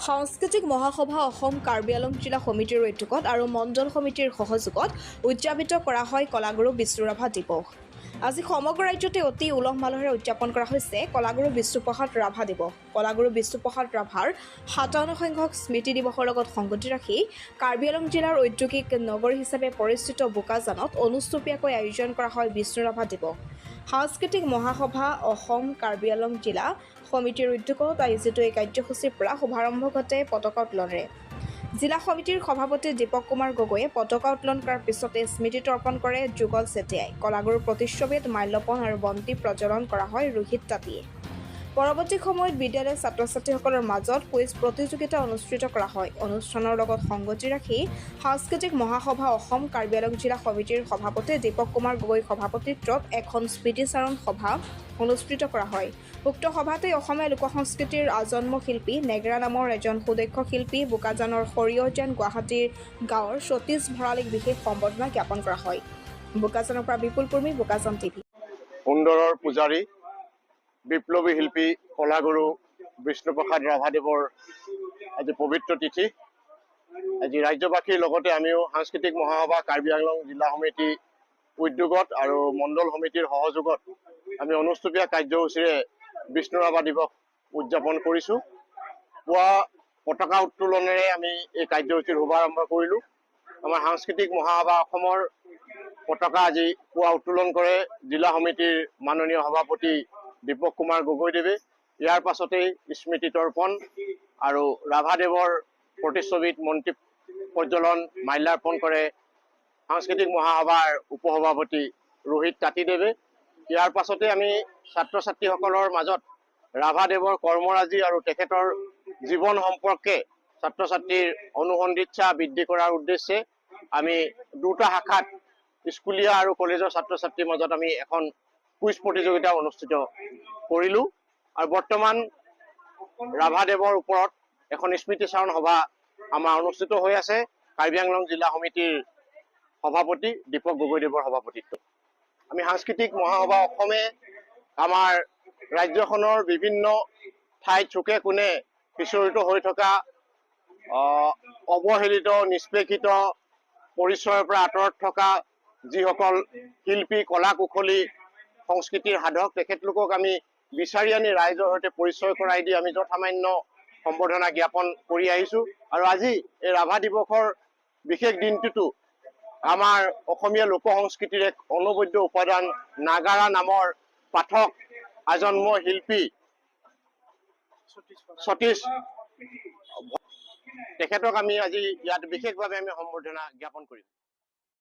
সাংস্কৃতিক মহাসভা অসম কাৰ্বি আংলং জিলা সমিতিৰ উদ্যোগত আৰু মণ্ডল সমিতিৰ সহযোগত উদযাপিত কৰা হয় কলাগুৰু বিষ্ণুৰাভা দিৱস। আজি সমগ্ৰ ৰাজ্যতে অতি উলহ মালহেৰে উদযাপন কৰা হৈছে কলাগুৰু বিষ্ণুপ্ৰসাদ ৰাভা দিৱস। কলাগুৰু বিষ্ণুপ্ৰসাদ ৰাভাৰ ৫৭ সংখ্যক স্মৃতি দিৱসৰ লগত সংগতি ৰাখি কাৰ্বি আংলং জিলাৰ ঔদ্যোগিক নগৰী হিচাপে পৰিচিত বোকাজানত অনুষ্টুপীয়াকৈ আয়োজন কৰা হয় বিষ্ণুৰাভা দিৱস। সাংস্কৃতিক মহাসভা অসম কাৰ্বি আংলং জিলা সমিতিৰ উদ্যোগত আয়োজিত এই কাৰ্যসূচীৰ পৰা শুভাৰম্ভ ঘটে পতাকা উত্তোলনেৰে। জিলা সমিতিৰ সভাপতি দীপক কুমাৰ গগৈয়ে পতাকা উত্তোলন কৰাৰ পিছতে স্মৃতি তৰ্পণ কৰে যুগল চেতিয়াই। কলাগুৰুৰ প্ৰতিচ্ছবিত মাল্যপন আৰু বন্তি প্ৰজ্বলন কৰা হয় ৰোহিত তাঁতীয়ে। পৰৱৰ্তী সময়ত বিদ্যালয়ৰ ছাত্ৰ-ছাত্ৰীসকলৰ মাজত কুইজ প্ৰতিযোগিতা অনুষ্ঠিত কৰা হয়। অনুষ্ঠানৰ লগত সংগতি ৰাখি সাংস্কৃতিক মহাসভা অসম কাৰ্বি আংলং জিলা সমিতিৰ সভাপতি দীপক কুমাৰ গগৈৰ সভাপতিত্বত এখন স্মৃতিচাৰণ সভা অনুষ্ঠিত কৰা হয়। উক্ত সভাতে অসমীয়া লোকসংস্কৃতিৰ আজন্ম শিল্পী নেগেৰা নামৰ এজন সুদক্ষ শিল্পী বোকাজানৰ সৰিয়হজান গুৱাহাটীৰ গাঁৱৰ সতীশ ভৰালীক বিশেষ সম্বৰ্ধনা জ্ঞাপন কৰা হয়। বোকাজানৰ পৰা বিপুল কুৰ্মী, বোকাজান টিভি। সুন্দৰৰ পূজাৰী বিপ্লৱী শিল্পী কলাগুৰু বিষ্ণুপ্ৰসাদ ৰাভাদেৱৰ আজি পবিত্ৰ তিথি। আজি ৰাজ্যবাসীৰ লগতে আমিও সাংস্কৃতিক মহাসভা কাৰ্বি আংলং জিলা সমিতি উদ্যোগত আৰু মণ্ডল সমিতিৰ সহযোগত আমি অনুষ্টুপীয়া কাৰ্যসূচীৰে বিষ্ণুৰাভা দিৱস উদযাপন কৰিছোঁ। পুৱা পতাকা উত্তোলনেৰে আমি এই কাৰ্যসূচীৰ শুভাৰম্ভ কৰিলোঁ। আমাৰ সাংস্কৃতিক মহাসভা অসমৰ পতাকা আজি পুৱা উত্তোলন কৰে জিলা সমিতিৰ মাননীয় সভাপতি দীপক কুমাৰ গগৈদেৱে। ইয়াৰ পাছতেই স্মৃতি তৰ্পণ আৰু ৰাভাদেৱৰ প্ৰতিচ্ছবিত মন্ত্ৰী প্ৰজ্বলন মাল্যাৰ্পণ কৰে সাংস্কৃতিক মহাসভাৰ উপসভাপতি ৰোহিত তাঁতীদেৱে। ইয়াৰ পাছতে আমি ছাত্ৰ ছাত্ৰীসকলৰ মাজত ৰাভাদেৱৰ কৰ্মৰাজি আৰু তেখেতৰ জীৱন সম্পৰ্কে ছাত্ৰ ছাত্ৰীৰ অনুসন্ধিৎসা বৃদ্ধি কৰাৰ উদ্দেশ্যে আমি দুটা শাখাত স্কুলীয়া আৰু কলেজৰ ছাত্ৰ ছাত্ৰীৰ মাজত আমি এখন কুইজ প্ৰতিযোগিতা অনুষ্ঠিত কৰিলোঁ। আৰু বৰ্তমান ৰাভাদেৱৰ ওপৰত এখন স্মৃতিচাৰণ সভা আমাৰ অনুষ্ঠিত হৈ আছে কাৰ্বি আংলং জিলা সমিতিৰ সভাপতি দীপক গগৈদেৱৰ সভাপতিত্বত। আমি সাংস্কৃতিক মহাসভা অসমে আমাৰ ৰাজ্যখনৰ বিভিন্ন ঠাইত চুকে কোণে সিঁচৰিত হৈ থকা অৱহেলিত নিষ্পেষিত পৰিচয়ৰ পৰা আঁতৰত থকা যিসকল শিল্পী কলা কুশলী সংস্কৃতিৰ সাধক তেখেতলোকক আমি বিচাৰি আনি ৰাইজৰ সৈতে পৰিচয় কৰাই দি আমি যথামান্য সম্বৰ্ধনা জ্ঞাপন কৰি আহিছোঁ। আৰু আজি এই ৰাভা দিৱসৰ বিশেষ দিনটোতো আমাৰ অসমীয়া লোক সংস্কৃতিৰ এক অনবদ্য উপাদান নাগাৰা নামৰ পাঠক আজন্ম শিল্পী সতীশ তেখেতক আমি আজি ইয়াত বিশেষভাৱে আমি সম্বৰ্ধনা জ্ঞাপন কৰিম।